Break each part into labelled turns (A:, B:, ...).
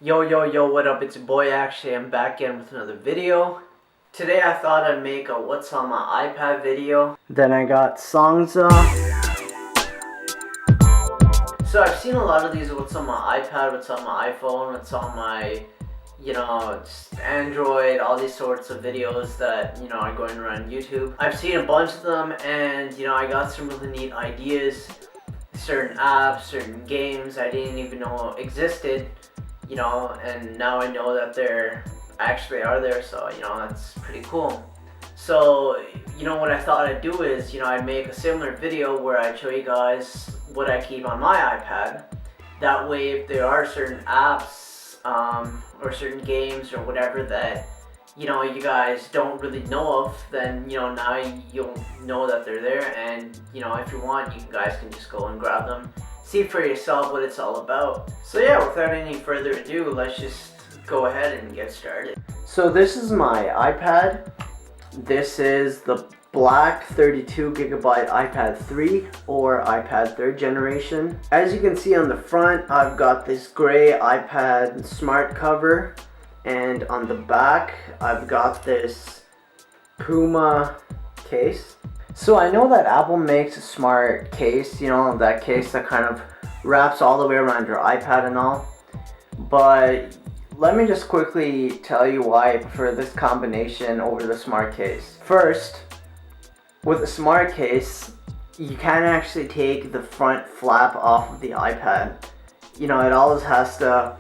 A: Yo, what up? It's your boy Akshay. I'm back in with another video. Today I thought I'd make a what's on my iPad video. Then I got songs up. So I've seen a lot of these what's on my iPad, what's on my iPhone, what's on my, just Android, all these sorts of videos that, are going around YouTube. I've seen a bunch of them and, I got some really neat ideas. Certain apps, certain games I didn't even know existed. And now I know that they're actually are there, so that's pretty cool. So what I thought I'd do is I'd make a similar video where I'd show you guys what I keep on my iPad. That way, if there are certain apps or certain games or whatever that you guys don't really know of, then now you'll know that they're there, and if you want, you guys can just go and grab them, see for yourself what it's all about. So yeah, without any further ado, let's just go ahead and get started. So this is my iPad. This is the black 32GB iPad 3 or iPad 3rd generation. As you can see on the front, I've got this gray iPad smart cover, and on the back I've got this Puma case. So I know that Apple makes a smart case, that case that kind of wraps all the way around your iPad and all. But let me just quickly tell you why I prefer this combination over the smart case. First, with a smart case, you can't actually take the front flap off of the iPad. It always has to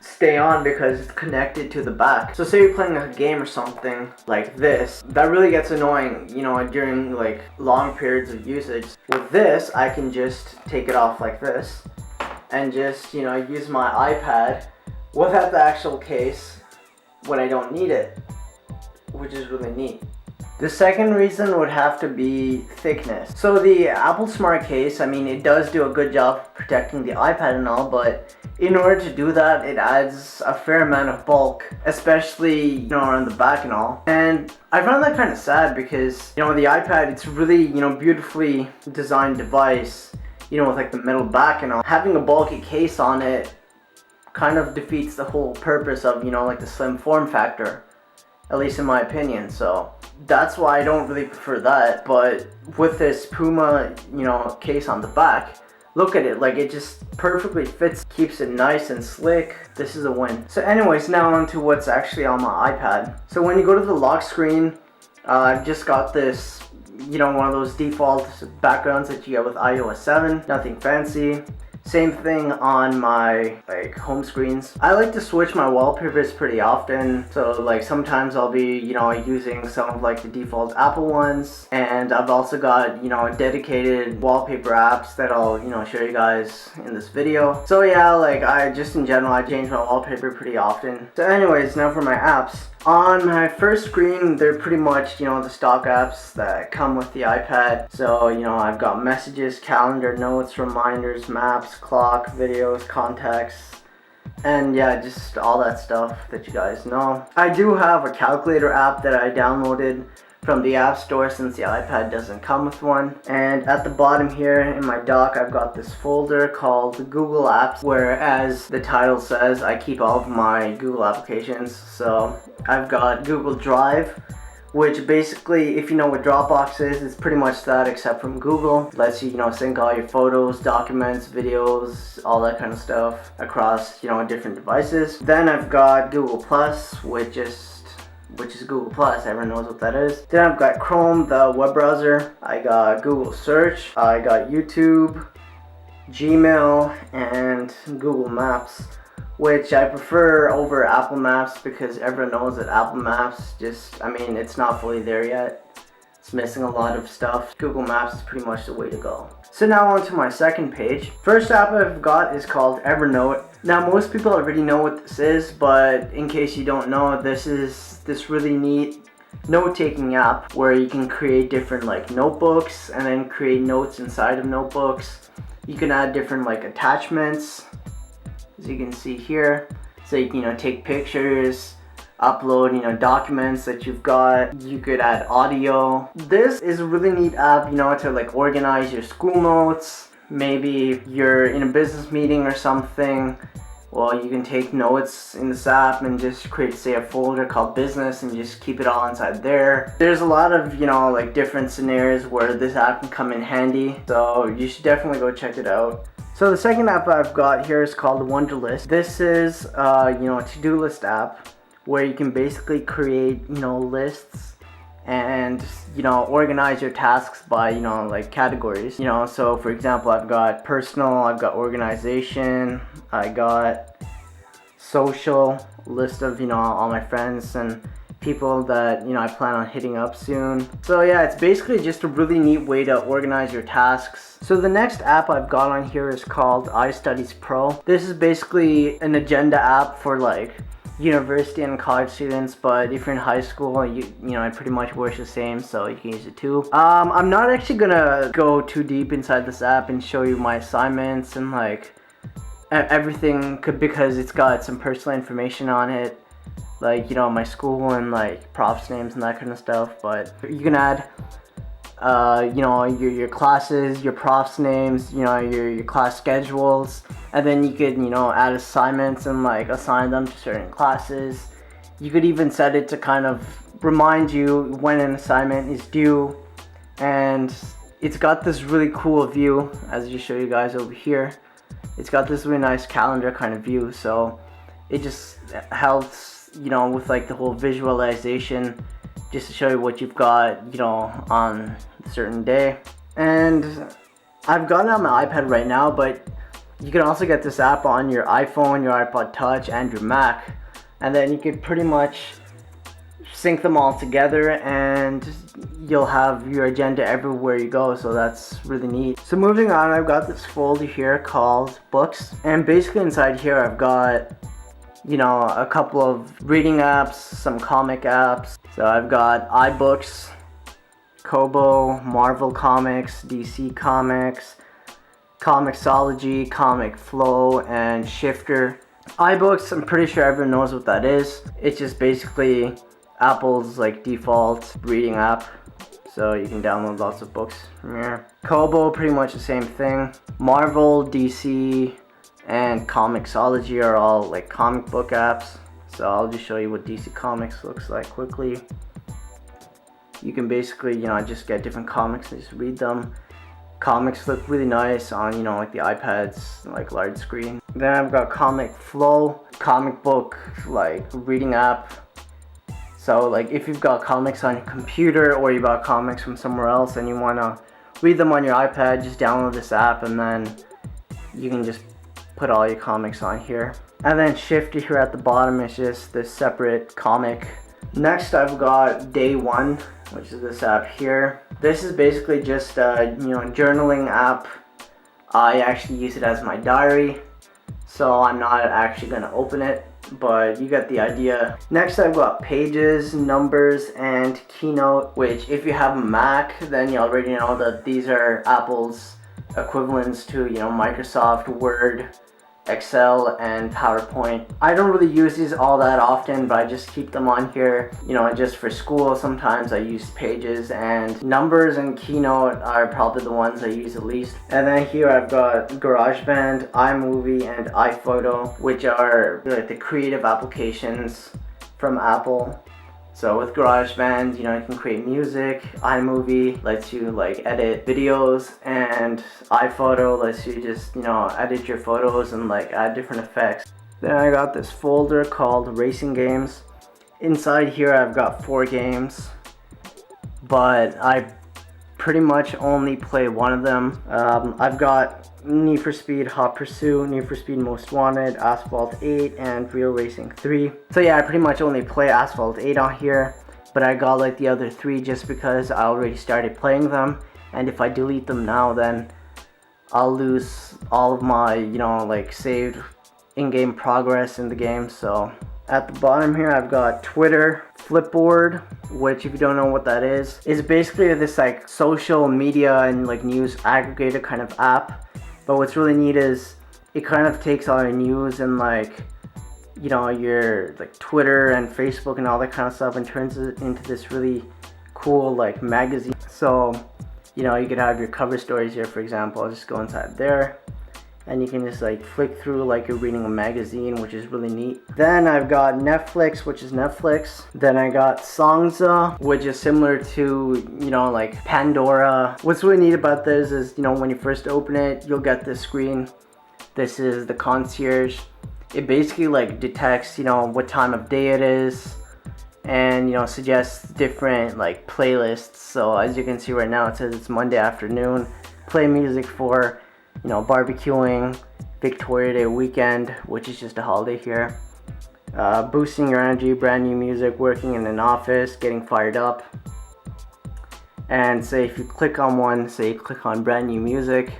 A: stay on because it's connected to the back. So say you're playing a game or something like this, that really gets annoying, during like long periods of usage. With this, I can just take it off like this and just, use my iPad without the actual case when I don't need it, which is really neat. The second reason would have to be thickness. So the Apple Smart Case, it does do a good job protecting the iPad and all, but in order to do that, it adds a fair amount of bulk, especially, around the back and all. And I found that kind of sad because, the iPad, it's really, beautifully designed device, with like the metal back and all. Having a bulky case on it kind of defeats the whole purpose of, like the slim form factor, at least in my opinion. So that's why I don't really prefer that. But with this Puma, case on the back, look at it, like it just perfectly fits, keeps it nice and slick. This is a win. So anyways, now on to what's actually on my iPad. So when you go to the lock screen, I've just got this, one of those default backgrounds that you get with iOS 7, nothing fancy. Same thing on my home screens. I like to switch my wallpapers pretty often. So sometimes I'll be, using some of the default Apple ones. And I've also got, dedicated wallpaper apps that I'll, show you guys in this video. So yeah, I just in general, I change my wallpaper pretty often. So anyways, now for my apps. On my first screen, they're pretty much, the stock apps that come with the iPad. So, I've got messages, calendar, notes, reminders, maps, clock, videos, contacts, and yeah, just all that stuff that you guys know. I do have a calculator app that I downloaded from the App Store since the iPad doesn't come with one. And at the bottom here in my dock, I've got this folder called Google Apps, where, as the title says, I keep all of my Google applications. So I've got Google Drive, which basically, if you know what Dropbox is, it's pretty much that except from Google. It lets you, sync all your photos, documents, videos, all that kind of stuff across, different devices. Then I've got Google Plus, which is Google Plus. Everyone knows what that is. Then I've got Chrome, the web browser. I got Google Search. I got YouTube, Gmail, and Google Maps, which I prefer over Apple Maps because everyone knows that Apple Maps it's not fully there yet. It's missing a lot of stuff. Google Maps is pretty much the way to go. So now on to my second page. First app I've got is called Evernote. Now most people already know what this is, but in case you don't know, this is this really neat note-taking app where you can create different notebooks and then create notes inside of notebooks. You can add different attachments, as you can see here. So you can take pictures, upload documents that you've got. You could add audio. This is a really neat app, to organize your school notes. Maybe you're in a business meeting or something, well, you can take notes in this app and just create, say, a folder called business and just keep it all inside there. There's a lot of, like different scenarios where this app can come in handy, so you should definitely go check it out. So the second app I've got here is called Wunderlist. This is, a to-do list app where you can basically create, lists and, organize your tasks by, like categories. So for example, I've got personal, I've got organization, I got social, list of, all my friends and people that, I plan on hitting up soon. So yeah, it's basically just a really neat way to organize your tasks. So the next app I've got on here is called iStudies Pro. This is basically an agenda app for like university and college students, but if you're in high school, it pretty much works the same, so you can use it too. I'm not actually gonna go too deep inside this app and show you my assignments and like everything, because it's got some personal information on it, like my school and like profs names and that kind of stuff. But you can add your classes, your profs names, your class schedules, and then you could add assignments and like assign them to certain classes. You could even set it to kind of remind you when an assignment is due, and it's got this really cool view, as I show you guys over here. It's got this really nice calendar kind of view, so it just helps with like the whole visualization, just to show you what you've got on a certain day. And I've got it on my iPad right now, but you can also get this app on your iPhone, your iPod Touch, and your Mac, and then you could pretty much sync them all together and you'll have your agenda everywhere you go, so that's really neat. So moving on, I've got this folder here called books, and basically inside here I've got a couple of reading apps, some comic apps. So I've got iBooks, Kobo, Marvel Comics, DC Comics, Comixology, Comic Flow, and Shifter. iBooks, I'm pretty sure everyone knows what that is. It's just basically Apple's like default reading app, so you can download lots of books from here. Kobo, pretty much the same thing. Marvel, DC, and Comixology are all like comic book apps. So I'll just show you what DC Comics looks like quickly. You can basically, just get different comics and just read them. Comics look really nice on, like the iPads, like large screen. Then I've got Comic Flow, comic book like reading app. So like if you've got comics on your computer or you got comics from somewhere else and you want to read them on your iPad, just download this app and then you can just put all your comics on here. And then Shifter here at the bottom is just this separate comic. Next I've got Day One, which is this app here. This is basically just a journaling app. I actually use it as my diary, so I'm not actually going to open it, but you get the idea. Next I've got Pages, Numbers, and Keynote, which if you have a Mac, then you already know that these are Apple's equivalents to Microsoft Word, Excel, and PowerPoint. I don't really use these all that often, but I just keep them on here, just for school. Sometimes I use Pages, and Numbers and Keynote are probably the ones I use the least. And then here I've got GarageBand, iMovie, and iPhoto, which are like the creative applications from Apple. So with GarageBand, you can create music. iMovie lets you like edit videos, and iPhoto lets you just edit your photos and like add different effects. Then I got this folder called Racing Games. Inside here I've got 4 games, but I pretty much only play one of them. I've got Need for Speed Hot Pursuit, Need for Speed Most Wanted, Asphalt 8, and Real Racing 3. So yeah, I pretty much only play Asphalt 8 on here, but I got like the other 3 just because I already started playing them, and if I delete them now, then I'll lose all of my, like saved in-game progress in the game. So at the bottom here I've got Twitter, Flipboard, which if you don't know what that is basically this like social media and like news aggregator kind of app. But what's really neat is it kind of takes all your news and like your like Twitter and Facebook and all that kind of stuff and turns it into this really cool like magazine. So you could have your cover stories here, for example. I'll just go inside there,
B: and you can just like flick through like you're reading a magazine, which is really neat. Then I've got Netflix, which is Netflix. Then I got Songza, which is similar to, you know, like Pandora. What's really neat about this is, you know, when you first open it, you'll get this screen. This is the concierge. It basically like detects, you know, what time of day it is, and, you know, suggests different like playlists. So as you can see right now, it says it's Monday afternoon. Play music for, you know, barbecuing, Victoria Day weekend, which is just a holiday here. Boosting your energy, brand new music, working in an office, getting fired up. And say if you click on one, say click on brand new music,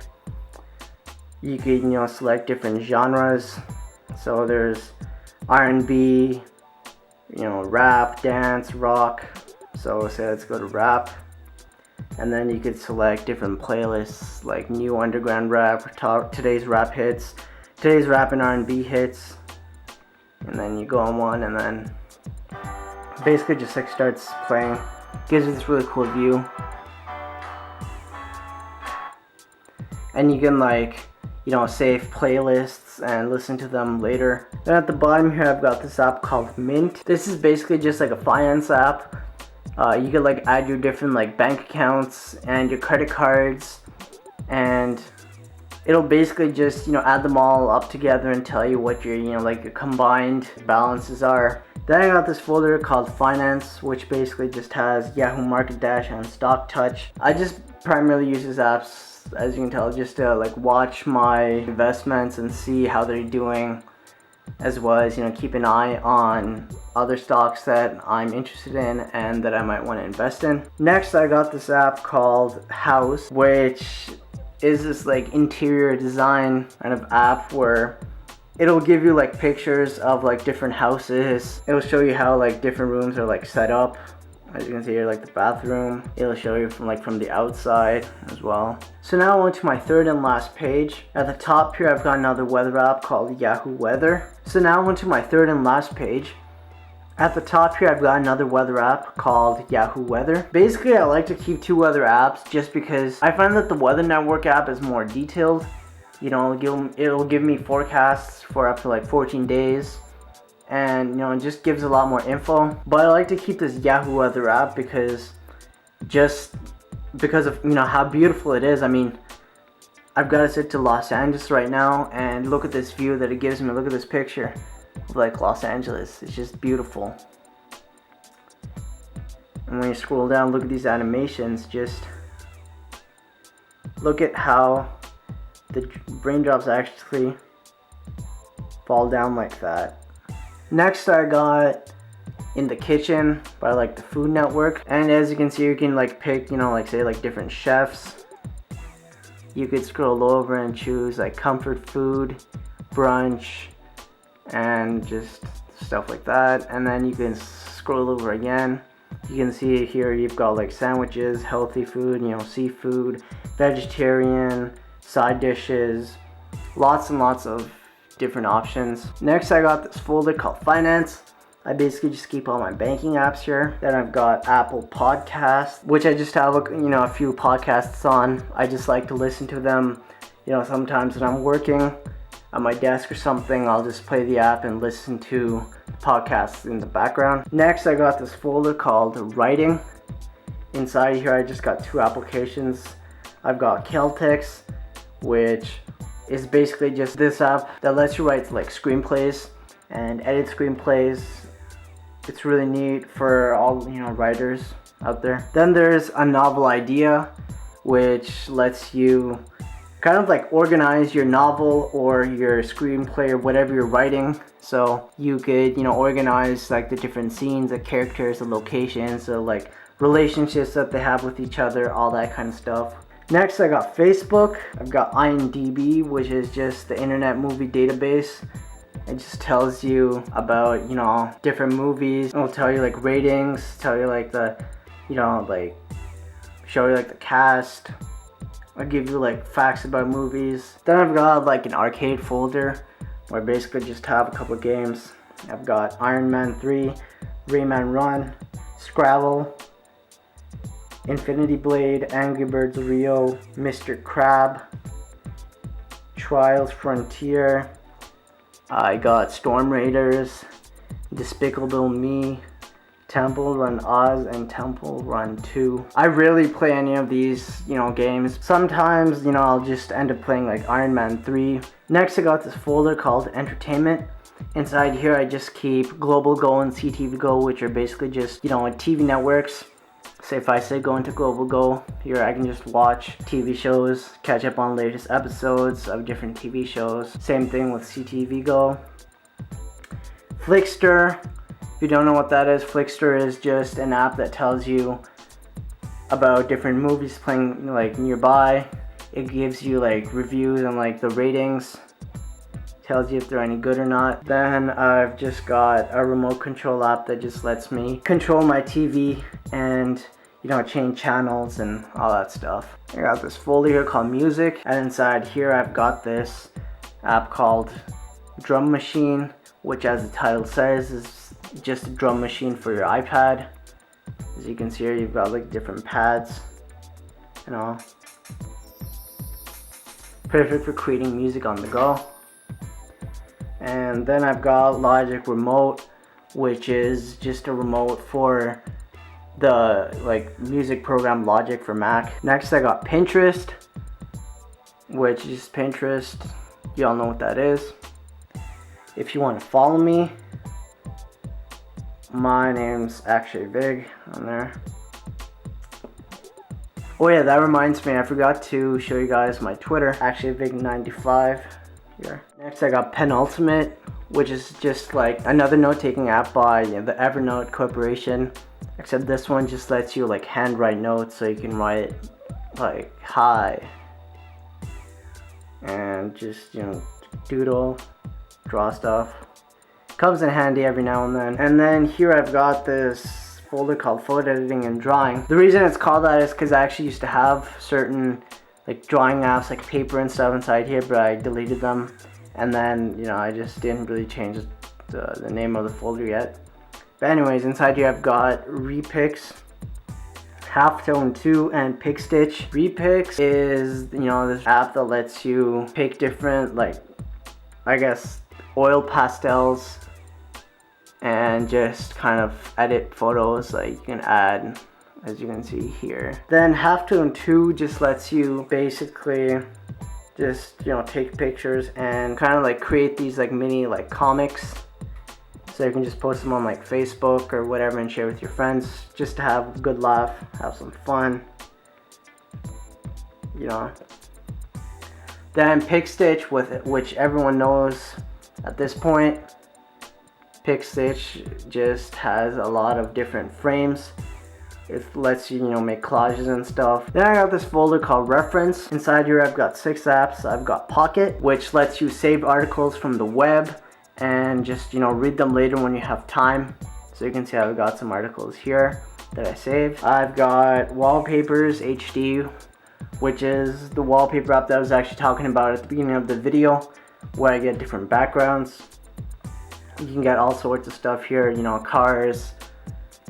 B: you can, you know, select different genres. So there's R&B, you know, rap, dance, rock. So say let's go to rap. And then you could select different playlists like new underground rap, today's rap hits, today's rap and R&B hits. And then you go on one, and then basically just like starts playing. Gives you this really cool view. And you can like, you know, save playlists and listen to them later. Then at the bottom here I've got this app called Mint. This is basically just like a finance app. You can like add your different like bank accounts and your credit cards, and it'll basically just, you know, add them all up together and tell you what your, you know, like your combined balances are. Then I got this folder called Finance, which basically just has Yahoo Market Dash and Stock Touch. I just primarily use these apps, as you can tell, just to like watch my investments and see how they're doing, as well as, you know, keep an eye on other stocks that I'm interested in and that I might want to invest in. Next, I got this app called House, which is this like interior design kind of app where it'll give you like pictures of like different houses. It'll show you how like different rooms are like set up. As you can see here, like the bathroom. It'll show you from the outside as well. So now on to my third and last page. At the top here, I've got another weather app called Yahoo Weather. So now on to my third and last page. At the top here, I've got another weather app called Yahoo Weather. Basically, I like to keep two weather apps just because I find that the Weather Network app is more detailed. You know, it'll give me forecasts for up to like 14 days. And, you know, it just gives a lot more info. But I like to keep this Yahoo Weather app because of, you know, how beautiful it is. I mean, I've got it set to Los Angeles right now, and look at this view that it gives me. Look at this picture of like Los Angeles. It's just beautiful. And when you scroll down, look at these animations. Just look at how the raindrops actually fall down like that. Next, I got In the Kitchen by like the Food Network, and as you can see, you can like pick, you know, like say like different chefs. You could scroll over and choose like comfort food, brunch, and just stuff like that. And then you can scroll over again. You can see here you've got like sandwiches, healthy food, you know, seafood, vegetarian, side dishes, lots and lots of different options. Next, I got this folder called Finance. I basically just keep all my banking apps here. Then I've got Apple Podcasts, which I just have a few podcasts on. I just like to listen to them. You know, sometimes when I'm working at my desk or something, I'll just play the app and listen to podcasts in the background. Next, I got this folder called Writing. Inside here, I just got two applications. I've got Celtics, which is basically just this app that lets you write like screenplays and edit screenplays. It's really neat for all, you know, writers out there. Then there's a Novel Idea, which lets you kind of like organize your novel or your screenplay or whatever you're writing. So you could, you know, organize like the different scenes, the characters, the locations, so like relationships that they have with each other, all that kind of stuff. Next, I got Facebook. I've got IMDb, which is just the Internet Movie Database. It just tells you about, you know, different movies. It'll tell you like ratings, tell you like the, you know, like show you like the cast. I'll give you like facts about movies. Then I've got like an arcade folder where I basically just have a couple games. I've got Iron Man 3, Rayman Run, Scrabble, Infinity Blade, Angry Birds Rio, Mr. Crab, Trials Frontier. I got Storm Raiders, Despicable Me, Temple Run Oz, and Temple Run 2. I rarely play any of these, games. Sometimes, I'll just end up playing like Iron Man 3. Next, I got this folder called Entertainment. Inside here, I just keep Global Go and CTV Go, which are basically just, TV networks. So if I say go into Global Go, here I can just watch TV shows, catch up on latest episodes of different TV shows. Same thing with CTV Go. Flickster. If you don't know what that is, Flickster is just an app that tells you about different movies playing like nearby. It gives you like reviews and like the ratings. Tells you if they're any good or not. Then I've just got a remote control app that just lets me control my TV and change channels and all that stuff. I got this folder here called Music, and inside here I've got this app called Drum Machine, which as the title says is just a drum machine for your iPad. As you can see here, you've got like different pads and all. Perfect for creating music on the go. And then I've got Logic Remote, which is just a remote for the music program Logic for Mac. Next I got Pinterest, which is Pinterest. Y'all know what that is. If you want to follow me, my name's AkshayVig on there. Oh yeah, that reminds me, I forgot to show you guys my Twitter, AkshayVig95 here. Next I got Penultimate, which is just like another note-taking app by the Evernote Corporation, except this one just lets you like handwrite notes, so you can write like hi and just doodle, draw stuff. Comes in handy every now and then. And then here I've got this folder called Photo Editing and Drawing. The reason it's called that is because I actually used to have certain like drawing apps like paper and stuff inside here, but I deleted them. And then I just didn't really change the name of the folder yet. But anyways, inside here I've got Repix, Halftone 2, and PicStitch. Repix is this app that lets you pick different oil pastels and just kind of edit photos. Like you can add, as you can see here. Then Halftone 2 just lets you basically just take pictures and kind of like create these like mini like comics, so you can just post them on like Facebook or whatever and share with your friends just to have a good laugh, have some fun, Then PicStitch, which everyone knows at this point. PicStitch just has a lot of different frames. It lets you, make collages and stuff. Then I got this folder called Reference. Inside here I've got 6 apps. I've got Pocket, which lets you save articles from the web and just, read them later when you have time. So you can see I've got some articles here that I saved. I've got Wallpapers HD, which is the wallpaper app that I was actually talking about at the beginning of the video, where I get different backgrounds. You can get all sorts of stuff here, cars,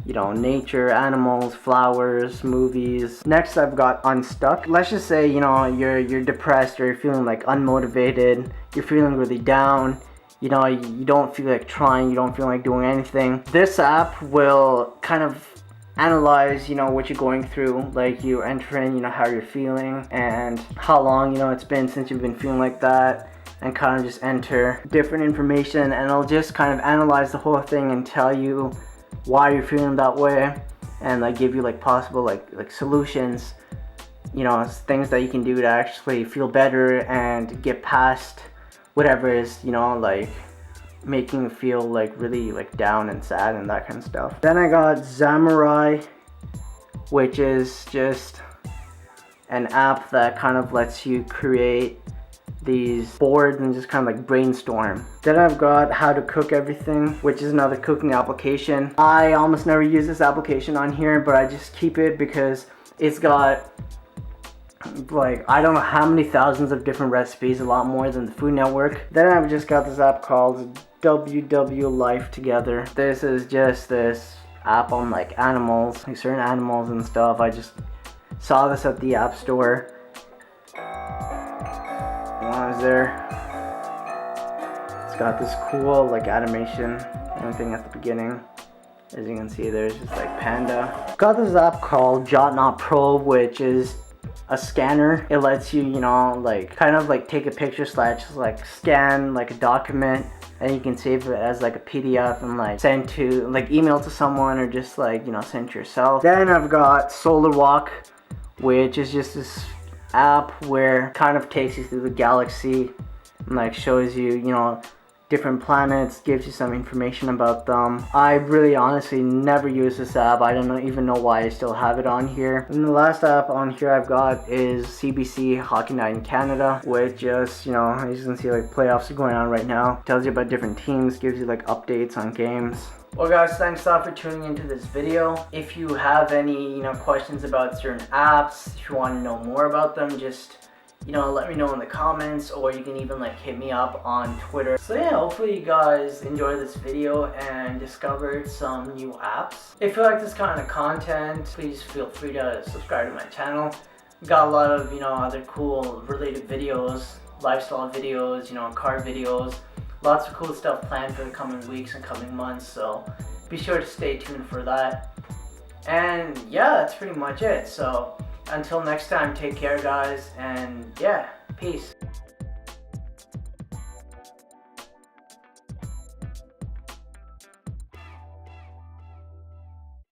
B: nature, animals, flowers, movies. Next I've got Unstuck. Let's just say, you're depressed or you're feeling like unmotivated, you're feeling really down, you don't feel like trying, you don't feel like doing anything. This app will kind of analyze, what you're going through. Like you enter in, how you're feeling and how long, it's been since you've been feeling like that, and kind of just enter different information, and it'll just kind of analyze the whole thing and tell you why you're feeling that way, and like give you like possible like solutions, things that you can do to actually feel better and get past whatever is like making you feel like really like down and sad and that kind of stuff. Then I got Samurai, which is just an app that kind of lets you create these boards and just kind of like brainstorm. Then I've got How to Cook Everything, which is another cooking application. I almost never use this application on here, but I just keep it because it's got like I don't know how many thousands of different recipes, a lot more than the Food Network. Then I've just got this app called WW Life Together. This is just this app on like animals, like certain animals and stuff. I just saw this at the App Store. cameras there. It's got this cool like animation and everything at the beginning. As you can see, there's just like panda. Got this app called Jotnot Pro, which is a scanner. It lets you, you know, like kind of like take a picture slash like scan like a document, and you can save it as like a PDF and like send to like email to someone, or just like, you know, send to yourself. Then I've got Solar Walk, which is just this app where it kind of takes you through the galaxy and like shows you, you know, different planets, gives you some information about them. I really honestly never use this app. I don't even know why I still have it on here. And the last app on here I've got is CBC Hockey Night in Canada, which just, you know, as you can see, like playoffs are going on right now. Tells you about different teams, gives you like updates on games. Well guys, thanks a lot for tuning into this video. If you have any, you know, questions about certain apps, if you want to know more about them, just, you know, let me know in the comments, or you can even like hit me up on Twitter. So yeah, hopefully you guys enjoyed this video and discovered some new apps. If you like this kind of content, please feel free to subscribe to my channel. Got a lot of, you know, other cool related videos, lifestyle videos, you know, car videos. Lots of cool stuff planned for the coming weeks and coming months, so be sure to stay tuned for that. And yeah, that's pretty much it. So until next time, take care guys, and yeah, peace.